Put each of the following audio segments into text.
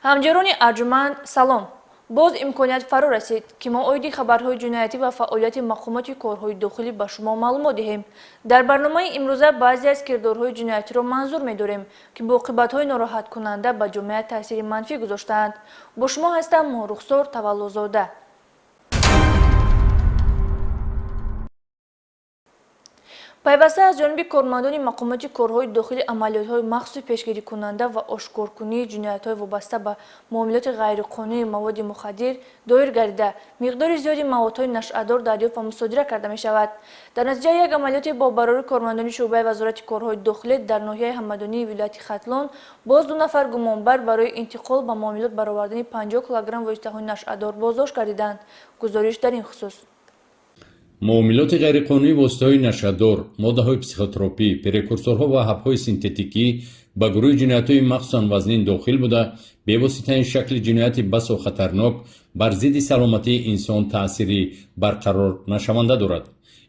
ҳамҷиёрони арҷуманд салом. боз имконият фаро расид ки мо оиди хабарҳои ҷиноятӣ ва фаъолияти мақомоти корҳои дохилӣ ба шумо маълумот диҳем. дар барномаи имрӯза баъзе аз кирдорҳои ҷиноятиро манзур медорем ки бо оқибатҳои нороҳаткунанда ба ҷомеа таъсири манфӣ гузоштаанд. бо шумо ҳастам Рухсор Таваллузода. пайваста аз ҷониби кормандони мақомоти корҳои дохилӣ амалиётҳои махсуси пешгирикунанда ва ошкоркунии ҷиноятҳои вобаста ба муомилоти ғайриқонунии маводи мухаддир доир гардида миқдори зиёди маводҳои нашъадор дарёфт ва мусодира карда мешавад. дар натиҷа як амалиёти бо барори кормандони шуъбаи вазорати корҳои дохилӣ дар ноҳияи ҳамадонии вилояти Хатлон боз 2 нафар гумонбар барои интиқол ба муомилот баровардани 50 килограмм воситаҳои нашъадор боздошт гардиданд. гузориш дар ин хусус. муомилоти ғайриқонунӣ воситаҳои нашъадор, моддаҳои психотропӣ, прекурсорҳо ва ҳабҳои синтетикӣ ба гурӯҳи ҷиноятҳои махсусан вазнин дохил буда, бевоситаи шакли ҷинояти басо хатарнок бар зидди саломатии инсон таъсири барқарор нашаванда дорад.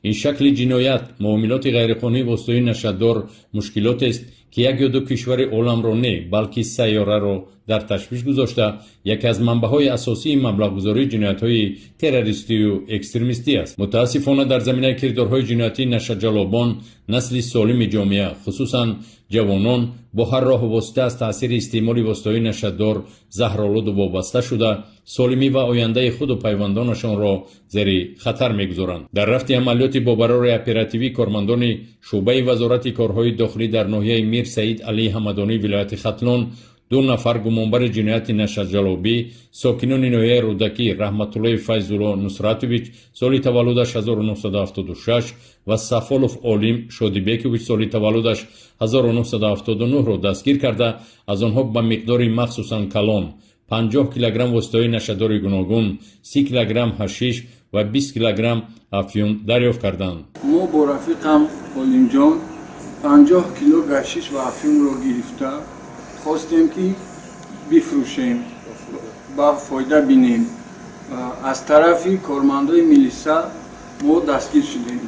ин шакли ҷиноят, муомилоти ғайриқонунии воситаҳои нашъадор мушкилотест ки як ё ду кишвари оламро не, балки сайёраро дар ташвиш гузошта, яке аз манбаъҳои асосии маблағгузории ҷиноятҳои террористию экстремистӣ аст. мутаассифона дар заминаи кирдорҳои ҷиноятии нашаҷалобон насли солими ҷомеа, хусусан ҷавонон бо ҳар роҳу восита аз таъсири истеъмоли воситаҳои нашъадор заҳролуду вобаста шуда, солимӣ ва ояндаи худу пайвандонашонро зери хатар мегузоранд. дар рафти амалиёти бо барори оперативии кормандони шуъбаи вазорати корҳои дохилӣ дар ноҳияи Мир Саид Алии Ҳамадонии вилояти Хатлон 2 нафар гумонбари ҷинояти нашъаҷалобӣ, сокинони ноҳияи Рӯдакӣ Раҳматуллои Файзулло Нусратович соли таваллудаш 1976 ва Сафолов Олим Шодибекович соли таваллудаш 1979-ро дастгир карда, аз онҳо ба миқдори махсусан калон 50 килограмм воситаҳои нашъадори гуногун, 30 килограмм ҳашиш ва 20 килограмм афюн дарёфт карданд. мо бо рафиқам Олимҷон 50 кило гашиш ва афюнро гирифта خواستیم که بفروشیم با فایده بینیم. از طرفی کارمندای میلیسا ما دستگیر شدیم.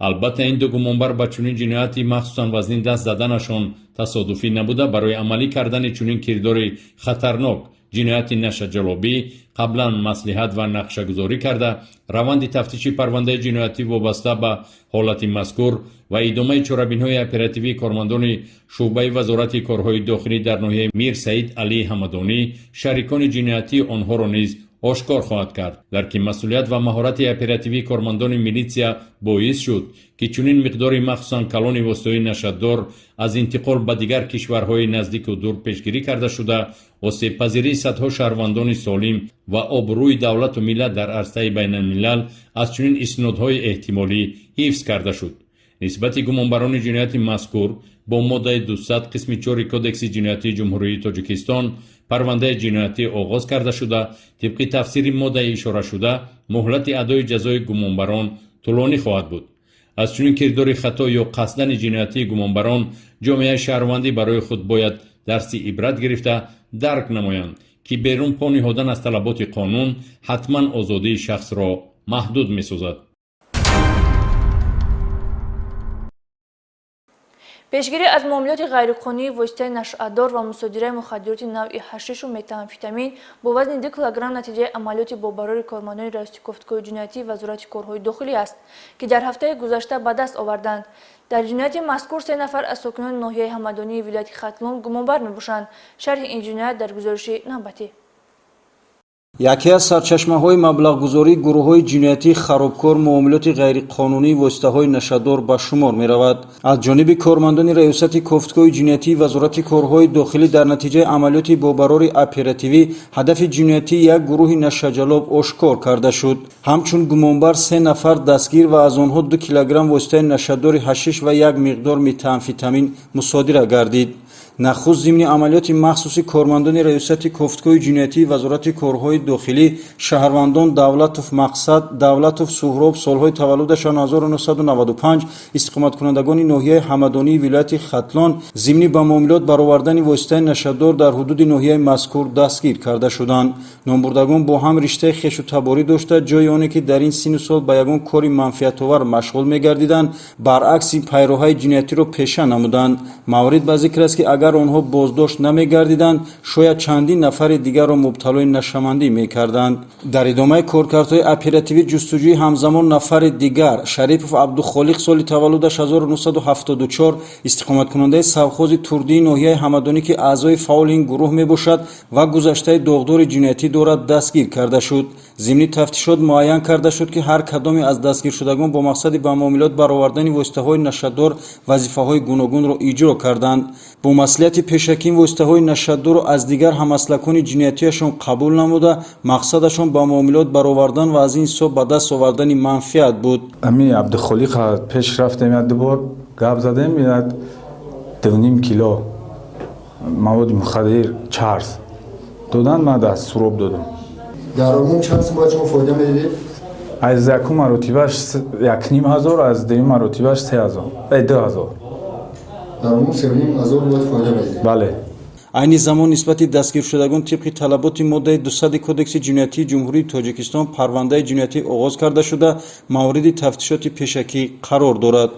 البته این 2 گمانبر با چنین جنایتی مخصوصا وزنین دست زدنشان تصادفی نبوده. برای عملی کردن چنین کرداری خطرناک جنایت نشجلابی قبلا مصلحت و نقشه گذاری کرده روند تفتیشی پرونده جنایتی وابسته به حالت مذکور و ادامه چاره‌بین‌های اپراتیوی کارمندان شعبه وزارت کارهای داخلی در ناحیه میر سعید علی حمدانی شریکان جنایتی آنها را نیز آشکار خواهد کرد. در که مسئولیت و مهارت اپراتیوی کارمندان میلیسیا باعث شد که چنین مقدار مخصوصا کلان واسطه‌ای نشدار از انتقال به دیگر کشورهای نزدیک و دور پیشگیری کرده شده، آسیب پذیری صدها شهروندان سالم و آبروی دولت و ملت در عرصه بین الملل از چنین اسنادهای احتمالی حفظ کرده شد. نسبت گمانبران جنایت مذکور با ماده 200 قسم 4 کدکس جنایتی جمهوری تاجیکستان پرونده جنایتی آغاز کرده شده. طبق تفسیر ماده اشاره شده مهلت ادای جزای گمانبران طولانی خواهد بود. از چنین کردار خطا یا قصدن جنایتی گمانبران جامعه شهروندی برای خود باید درس عبرت گرفته درک نمایند که بیرون پا نهادن از طلبات قانون حتما آزادی شخص را محدود می‌سازد. пешгирӣ аз муомилоти ғайриқонунии воситаи нашъадор ва мусодираи мухаддироти навъи ҳашишу метамфетамин бо вазни 2 килограмм натиҷаи амалиёти бо барори кормандони раиси кофткои ҷиноятии вазорати корҳои дохилӣ аст ки дар ҳафтаи гузашта ба даст оварданд. дар ҷинояти мазкур 3 нафар аз сокинони ноҳияи ҳамадонии вилояти Хатлон гумонбар мебошанд. шарҳи ин ҷиноят дар гузориши навбатӣ. яке аз сарчашмаҳои маблағгузории гурӯҳҳои ҷиноятии харобкор муомилоти ғайриқонунии воситаҳои нашъадор ба шумор меравад. аз ҷониби кормандони раёсати кофткои ҷиноятии вазорати корҳои дохилӣ дар натиҷаи амалиёти бо барори оперативӣ ҳадафи ҷиноятии як гурӯҳи нашъаҷалоб ошкор карда шуд. ҳамчун гумонбар 3 нафар дастгир ва аз онҳо 2 килограмм воситаи нашъадори ҳашиш ва як миқдор метамфетамин мусодира гардид. нахуст зимни амалиёти махсуси кормандони раёсати кофткои ҷиноятии вазорати корҳои дохилӣ шаҳрвандон Давлатов Мақсад, Давлатов Суҳроб солҳои таваллудашон 1995 истиқоматкунандагони ноҳияи ҳамадонии вилояти Хатлон зимни ба муомилот баровардани воситаи нашъадор дар ҳудуди ноҳияи мазкур дастгир карда шуданд. номбурдагон бо ҳам риштаи хешу таборӣ дошта ҷои оне ки дар ин сину сол ба ягон кори манфиатовар машғул мегардиданд баръакси пайроҳаи ҷиноятиро пеша намуданд. маврид ба зикр аст ки агар онҳо боздошт намегардиданд шояд чандин нафари дигарро мубталои нашамандӣ мекарданд. дар идомаи коркардҳои оперативии ҷустуҷӯи ҳамзамон нафари дигар Шарипов Абдухолиқ соли таваллудаш 1974 истиқоматкунандаи совхози Турдии ноҳияи Ҳамадонӣ ки аъзои фаъоли ин гурӯҳ мебошад ва гузаштаи доғдори ҷиноятӣ дорад дастгир карда шуд. зимни тафтишот муайян карда шуд ки ҳар кадоме аз дастгиршудагон бо мақсади ба муомилот баровардани воситаҳои нашаддор вазифаҳои гуногунро иҷро карданд. бо маслиҳати пешакӣ ин воситаҳои нашаддорро аз дигар ҳамаслакони ҷиноятиашон қабул намуда мақсадашон ба муомилот баровардан ва аз ин ҳисоб ба даст овардани манфиат буд. ами Абдухолиқ пеш рафтем як дубор гап задем 2.5 кило маводи мухаддир чарз додан ман даст суроб додам. дар умум чанд сум бояд шумо фоида медидед? аз якум маротибаш 1,500 аз дуюм маротибаш 3,000 2000. дар умум 3,500 бояд фоида медидед? бале. айни замон нисбати дастгиршудагон тибқи талаботи моддаи 200 кодекси ҷиноятии ҷумҳурии Тоҷикистон парвандаи ҷиноятӣ оғоз карда шуда мавриди тафтишоти пешакӣ қарор дорад.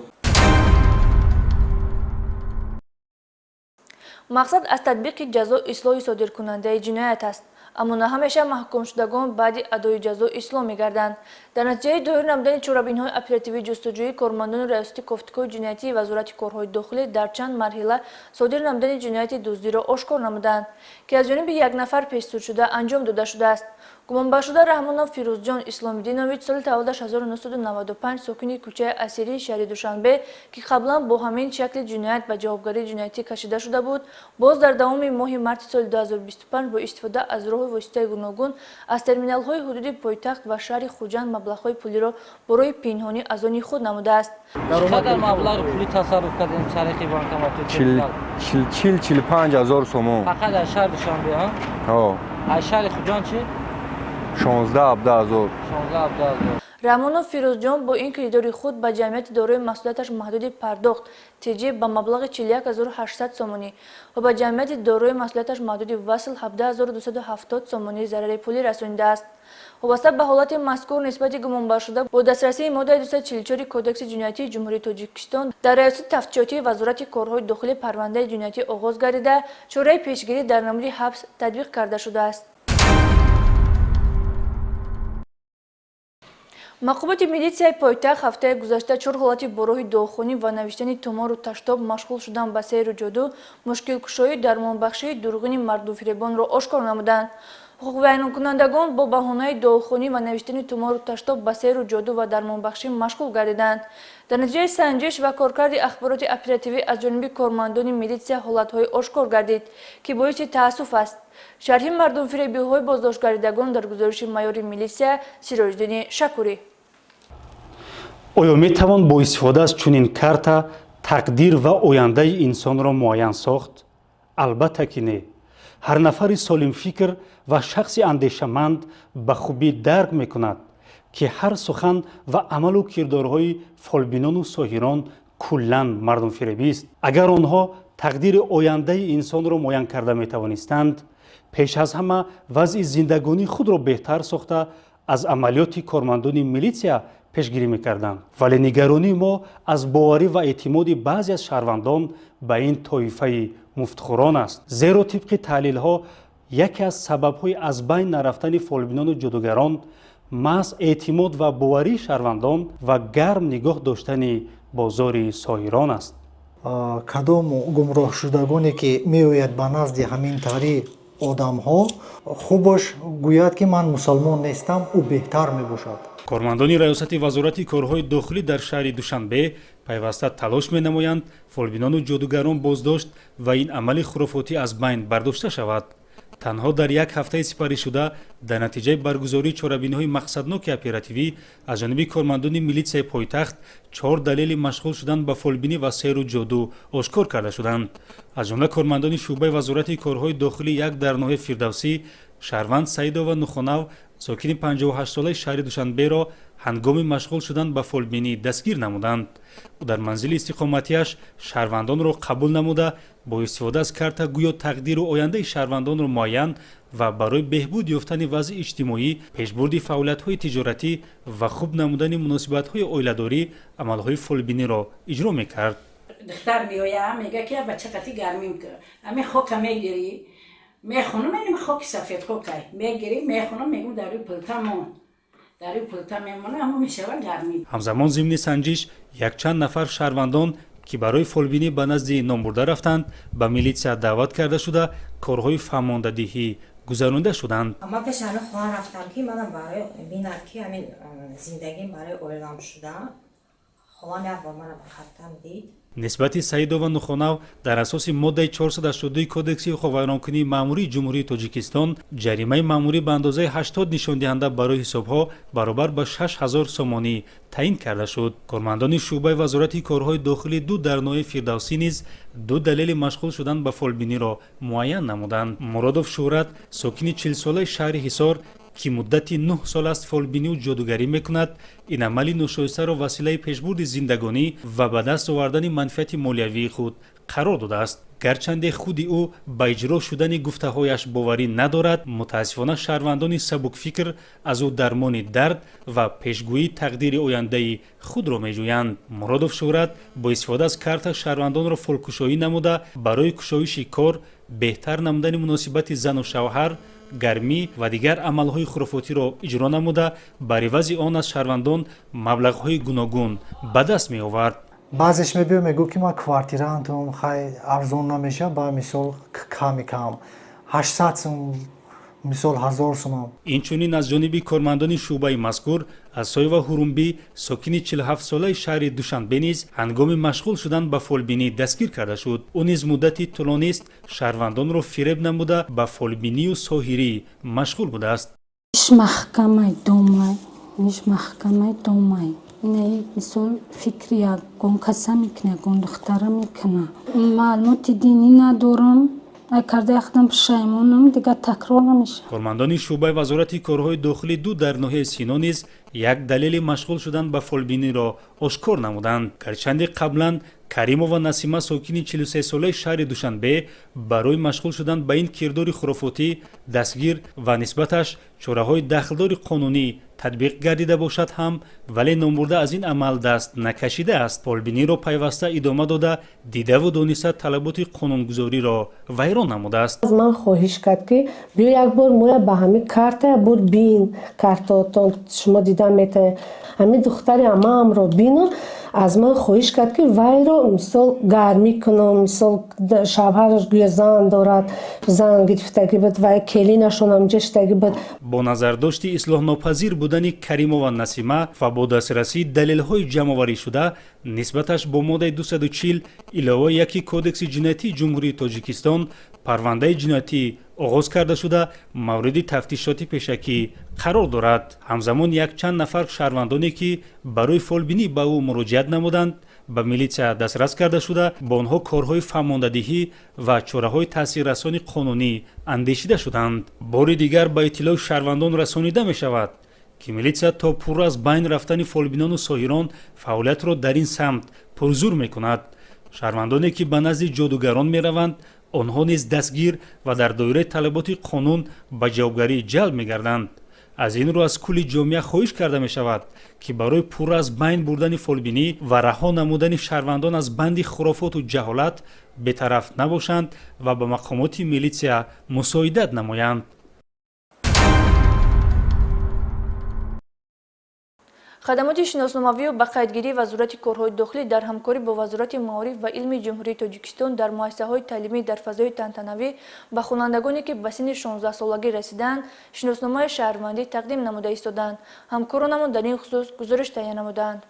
мақсад аз татбиқи ҷазо ислоҳи содиркунандаи ҷиноят аст, аммо на ҳамеша маҳкумшудагон баъди адои ҷазо ислоҳ мегарданд. дар натиҷаи доир намудани чорабинҳои оперативии ҷустуҷӯӣ кормандони раёсати кофтикои ҷиноятии вазорати корҳои дохилӣ дар чанд марҳила содир намудани ҷинояти дуздиро ошкор намуданд, ки аз ҷониби як нафар пешсудшуда анҷом дода шудааст. гумонбаршуда Раҳмонов Фирӯзҷон Исломиддинович соли таваллудаш 1995 сокини кӯчаи Асирии шаҳри Душанбе, ки қаблан бо ҳамин шакли ҷиноят ба ҷавобгарии ҷиноятӣ кашида шуда буд, боз дар давоми моҳи марти соли 2025 бо истифода аз роҳи воситаи гуногун аз терминалҳои ҳудуди пойтахт ва шаҳри Хуҷанд маблағҳои пулиро барои пинҳонӣ аз они худ намудааст. چقدر مبلغ پولی تصرف کردیم طریق بانکمات؟ 45,000 سومون. فقط از شهر دوشنبه ها؟ آه. از شهر خوجان چی؟ 16,000. 16,000. Рамонов Фирӯзҷон бо ин кредитори худ ба ҷамъияти дорои масъулияташ маҳдуди пардохт ТЖ ба маблағи 41800 сомонӣ ва ба ҷамъияти дорои масъулияташ маҳдуди васл 17270 сомонӣ зарари пулӣ расонидааст. вобаста ба ҳолати мазкур нисбати гумонбаршуда бо дастрасии моддаи 244 кодекси ҷиноятии ҷумҳурии Тоҷикистон дар раёсати тафтишотии вазорати корҳои дохилӣ парвандаи ҷиноятӣ оғоз гардида чораи пешгирӣ дар намуди ҳабс татбиқ карда шудааст. мақомоти милитсияи пойтахт ҳафтаи гузашта 4 ҳолати бо роҳи догхонӣ ва навиштани тумору таштоб машғул шудан ба сайру ҷоду, мушкилкушоӣ, дармонбахшии дурӯғини мардумфиребонро ошкор намуданд. ҳуқуқбаёнкунандагон бо баҳонаи догхонӣ ва навиштани тумору таштоб ба сайру ҷоду ва дармонбахшӣ машғул гардиданд. дар натиҷаи санҷиш ва коркарди ахбороти оперативӣ аз ҷониби кормандони милитсия ҳолатҳои ошкор гардид, ки боиси таассуф аст. шарҳи мардумфиребиҳои боздоштгардидагон дар гузориши майёри милитсия Сироҷдини Шакурӣ. оё метавон бо истифода аз чунин карта тақдир ва ояндаи инсонро муайян сохт? албатта ки не. ҳар нафари солимфикр ва шахси андешаманд ба хубӣ дарк мекунад ки ҳар сухан ва амалу кирдорҳои фолбинону соҳирон куллан мардумфиребист. агар онҳо тақдири ояндаи инсонро муайян карда метавонистанд, пеш аз ҳама вазъи зиндагонии худро беҳтар сохта аз амалиёти кормандони милитсия пешгирӣ мекарданд. вале нигаронии мо аз боварӣ ва эътимоди баъзе аз шаҳрвандон ба ин тоифаи муфтихӯрон аст. зеро тибқи таҳлилҳо яке аз сабабҳои аз байн нарафтани фолбинону ҷодугарон маҳз эътимод ва боварии шаҳрвандон ва гарм нигоҳ доштани бозори соҳирон аст. кадом гумроҳшудагоне ки меояд ба назди ҳамин таври одамҳо хубош гӯяд ки ман мусалмон нестам, ӯ беҳтар мебошад. кормандони раёсати вазорати корҳои дохилӣ дар шаҳри Душанбе пайваста талош менамоянд фолбинону ҷодугарон боздошт ва ин амали хурофотӣ аз байн бардошта шавад. танҳо дар як ҳафтаи сипаришуда дар натиҷаи баргузории чорабиниҳои мақсадноки оперативӣ аз ҷониби кормандони милитсияи пойтахт 4 далели машғул шудан ба фолбинӣ ва сайру ҷоду ошкор карда шуданд. аз ҷумла кормандони шӯъбаи вазорати корҳои дохилӣ як дар ноҳияи Фирдавсӣ шаҳрванд Саидова Нухонав сокини 58-солаи шаҳри Душанберо ҳангоми машғул шудан ба фолбинӣ дастгир намуданд. ӯ дар манзили истиқоматиаш шаҳрвандонро қабул намуда бо истифода аз карта гӯё тақдиру ояндаи шаҳрвандонро муайян ва барои беҳбуд ёфтани вазъи иҷтимоӣ, пешбурди фаъолиятҳои тиҷоратӣ ва хуб намудани муносибатҳои оиладорӣ амалҳои фолбиниро иҷро мекард. دختر میآید میگه که بچه قطعی گرمی میکنه همین خاک میگیری میخونم این خاک سفید خاک میگیری میخونم میگم در روی پلتا میمونه اما میشود گرمی. همزمان ضمن سنجش یک چند نفر شهروندان که برای فولبینی به نزد نامبرده رفتند به میلیسیا دعوت کرده شده کارهای فهماندهی گذرانده شدند. اما پیش همه خواه رفتم که منم برای بیند که همین زندگیم برای اعلام شده خواه یک بار منم خطم دید. نسبت سعیدова Нухонав дар асоси моддаи 482 кодекси ховайронкунии маъмурии ҷумҳурии Тоҷикистон ҷаримаи маъмурӣ ба андозаи 80 нишондиҳанда барои ҳисобҳо баробар ба 6000 сомонӣ таъин карда шуд. Кормандони шуъбаи вазорати корҳои дохилӣ ду дар ноҳияи Фирдавсӣ низ ду далели машғул шудан ба фолбиниро муайян намуданд. Муродов Шӯҳрат сокини 40-солаи шаҳри Ҳисор ки муддати 9 сол аст фолбинию ҷодугарӣ мекунад, ин амали ношоистаро василаи пешбурди зиндагонӣ ва ба даст овардани манфиати молиявии худ қарор додааст. гарчанде худи ӯ ба иҷро шудани гуфтаҳояш боварӣ надорад, мутаассифона шаҳрвандони сабукфикр аз ӯ дармони дард ва пешгӯии тақдири ояндаи худро меҷӯянд. Муродов Шӯҳрат бо истифода аз карта шаҳрвандонро фолкушоӣ намуда барои кушоиши кор, беҳтар намудани муносибати зану шавҳар, гармӣ ва дигар амалҳои хуруфотиро иҷро намуда бар ивази он аз шаҳрвандон маблағҳои гуногун ба даст меовард. баъзеш мебиё мегӯ ки ман квартираантум хай арзон намеша ба мисол ками кам 800 сум мисол 1000 сумам. инчунин аз ҷониби кормандони шуъбаи мазкур Асоева Ҳурумбӣ сокини 47-солаи шаҳри Душанбе низ ҳангоми машғул шудан ба фолбинӣ дастгир карда шуд. ӯ низ муддати тӯлонист шаҳрвандонро фиреб намуда ба фолбинию соҳирӣ машғул будааст. мисол фикри ягон каса мекуна ягон духтара мекуна маълумоти динӣ надорам карда яхдам пушаймонам дига такрор намеша. Кормандони шуъбаи вазорати корҳои дохилӣ ду дар ноҳияи Сино низ як далели машғул шудан ба фолбиниро ошкор намуданд. гарчанде қаблан Каримова Насима сокини 43-солаи шаҳри Душанбе барои машғул шудан ба ин кирдори хуруфотӣ дастгир ва нисбаташ чораҳои дахлдори қонунӣ татбиқ гардида бошад ҳам, вале номбурда аз ин амал даст накашидааст. фолбиниро пайваста идома дода дидаву дониста талаботи қонунгузориро вайрон намудааст. аз ман хоҳиш кард ки биё як бор моя ба ҳамин карта буд бин картаотон шумо дида метавонед ҳамин духтари амаамро бино аз ман хоҳиш кард ки вайро мисол гармӣ кунам, мисол шавҳараш гӯя зан дорад, зан гирифтагӣ буд вай келинашонам ҷештагӣ буд. бо назардошти ислоҳнопазир будани Каримова Насима ва бо дастрасии далелҳои ҷамъоварӣшуда нисбаташ бо моддаи 240 илова 1 кодекси ҷиноятии ҷумҳурии Тоҷикистон парвандаи ҷиноятӣ оғоз карда шуда мавриди тафтишоти пешакӣ қарор дорад. ҳамзамон якчанд нафар шаҳрвандоне ки барои фолбинӣ ба ӯ муроҷиат намуданд ба милитсия дастрас карда шуда ба онҳо корҳои фаҳмондадиҳӣ ва чораҳои таъсиррасони қонунӣ андешида шуданд. бори дигар ба иттилои шаҳрвандон расонида мешавад ки милитсия то пурра аз байн рафтани фолбинону соҳирон фаъолиятро дар ин самт пурзур мекунад. шаҳрвандоне ки ба назди ҷодугарон мераванд онҳо низ дастгир ва дар доираи талаботи қонун ба ҷавобгарӣ ҷалб мегарданд. аз ин рӯ аз кулли ҷомеа хоҳиш карда мешавад ки барои пурра аз байн бурдани фолбинӣ ва раҳо намудани шаҳрвандон аз банди хурофоту ҷаҳолат бетараф набошанд ва ба мақомоти милитсия мусоидат намоянд. хадамоти шиносномавию ба қайдгирии вазорати корҳои дохилӣ дар ҳамкорӣ бо вазорати маориф ва илми ҷумҳурии Тоҷикистон дар муассисаҳои таълимӣ дар фазои тантанавӣ ба хонандагоне ки ба синни 16-солагӣ расиданд шиносномаи шаҳрвандӣ тақдим намуда истоданд. ҳамкоронамон дар ин хусус гузориш таҳия намуданд.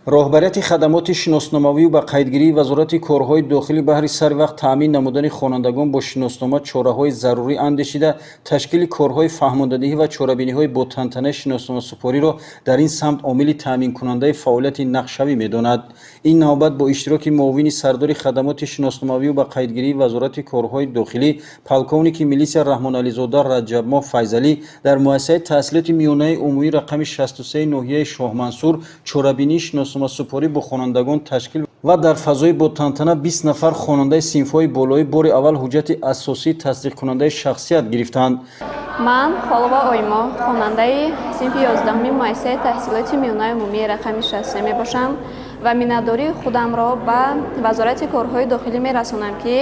роҳбарияти хадамоти шиносномавию ба қайдгирии вазорати корҳои дохилӣ баҳри сари вақт таъмин намудани хонандагон бо шиноснома чораҳои зарурӣ андешида ташкили корҳои фаҳмондадиҳӣ ва чорабиниҳои бо тантанаи шиносномасупориро дар ин самт омили таъминкунандаи фаъолияти нақшавӣ медонад. ин навбат бо иштироки муовини сардори хадамоти шиносномавию ба қайдгирии вазорати корҳои дохилӣ полковники милисия Раҳмонализода Раҷабмоҳ Файзалӣ дар муассисаи таҳсилоти миёнаи умумӣ рақами 63 ноҳияи Шоҳмансур чорабинии шиносномасупорӣ бо хонандагон ташкил ва дар фазои бо тантана 20 нафар хонандаи синфҳои болоӣ бори аввал ҳуҷҷати асосии тасдиқкунандаи шахсият гирифтанд. ман Холова Оймо хонандаи синфи 11 муассисаи таҳсилоти миёнаи умумии рақами 63 мебошам ва миннатдории худамро ба вазорати корҳои дохилӣ мерасонам, ки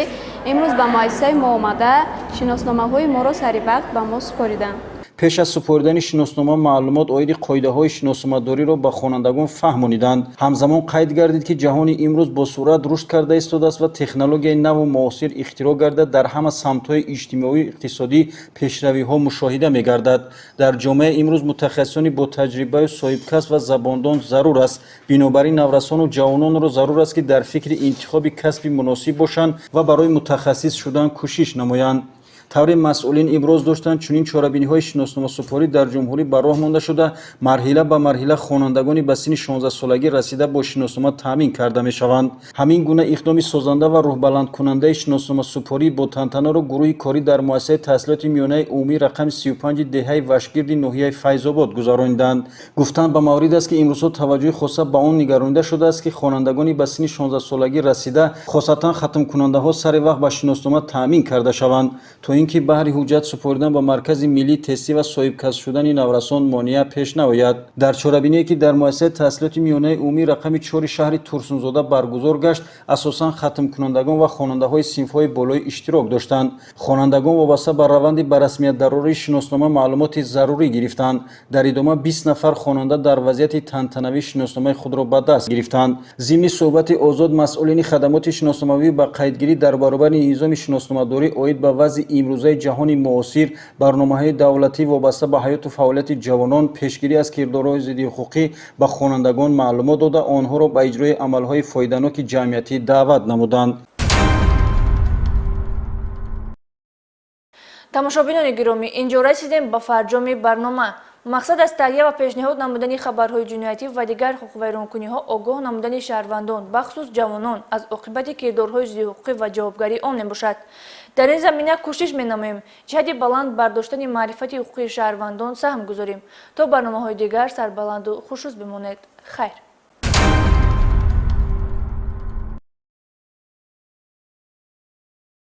имрӯз ба муассисаи мо омада шиносномаҳои моро сари вақт ба мо супориданд. пеш аз супоридани шиноснома маълумот оиди қоидаҳои шиносомадориро ба хонандагон фаҳмониданд. ҳамзамон қайд гардид, ки ҷаҳони имрӯз бо суръат рушд карда истодааст ва технологияи наву муосир ихтироъ гарда дар ҳама самтҳои иҷтимоию иқтисодӣ пешравиҳо мушоҳида мегардад. дар ҷомеа имрӯз мутахассисони бо таҷрибаю соҳибкасб ва забондон зарур аст. бинобар ин наврасону ҷавононро зарур аст, ки дар фикри интихоби касби муносиб бошанд ва барои мутахассис шудан кӯшиш намоянд. тавре масъулин иброз доштанд, чунин чорабиниҳои шиносномасупорӣ дар ҷумҳурӣ ба роҳ монда шуда, марҳила ба марҳила хонандагони ба синни 16-солагӣ расида бо шиноснома таъмин карда мешаванд. ҳамин гуна иқдоми созанда ва рӯҳбаландкунандаи шиносномасупорӣ бо тантанаро гурӯҳи корӣ дар муассисаи таҳсилоти миёнаи умумӣ рақами 35 деҳаи Вашгирди ноҳияи Файзобод гузаронидаанд. гуфтанд ба маврид аст, ки имрӯзҳо таваҷҷӯҳи хоса ба он нигаронида шудааст, ки хонандагони ба синни 16-солагӣ расида, хосатан хатмкунандаҳо сари вақт ба шиноснома таъмин карда шаванд, то ин ки баҳри ҳуҷҷат супоридан ба маркази миллии тестӣ ва соҳибкасб шудани наврасон монеа пеш наояд. дар чорабиние, ки дар муассисаи таҳсилоти миёнаи умумӣ рақами 4 шаҳри Турсунзода баргузор гашт, асосан хатмкунандагон ва хонандаҳои синфҳои болои иштирок доштанд. хонандагон вобаста ба раванди ба расмиятдарории шиноснома маълумоти зарурӣ гирифтанд. дар идома 20 нафар хонанда дар вазъияти тантанавӣ шиносномаи худро ба даст гирифтанд. зимни суҳбати озод масъулини хадамоти шиносномавӣ ба қайдгирӣ дар баробари низоми шиносномадорӣ оид ба вазъи имрӯзаи ҷаҳони муосир, барномаҳои давлатӣ вобаста ба ҳаёту фаъолияти ҷавонон, пешгирӣ аз кирдорҳои зиддиҳуқуқӣ ба хонандагон маълумот дода, онҳоро ба иҷрои амалҳои фоиданоки ҷамъиятӣ даъват намуданд. тамошобинони гиромӣ, инҷо расидем ба фарҷоми барнома. мақсад аз таҳия ва пешниҳод намудани хабарҳои ҷиноятӣ ва дигар ҳуқуқвайронкуниҳо огоҳ намудани шаҳрвандон, бахусус ҷавонон аз оқибати кирдорҳои зиддиҳуқуқӣ ва ҷавобгарӣ он мебошад. дар ин замина кӯшиш менамоем ҷиҳати баланд бардоштани маърифати ҳуқуқи шаҳрвандон саҳм гузорем. то барномаҳои дигар сарбаланду хушрӯз бимонед. хайр.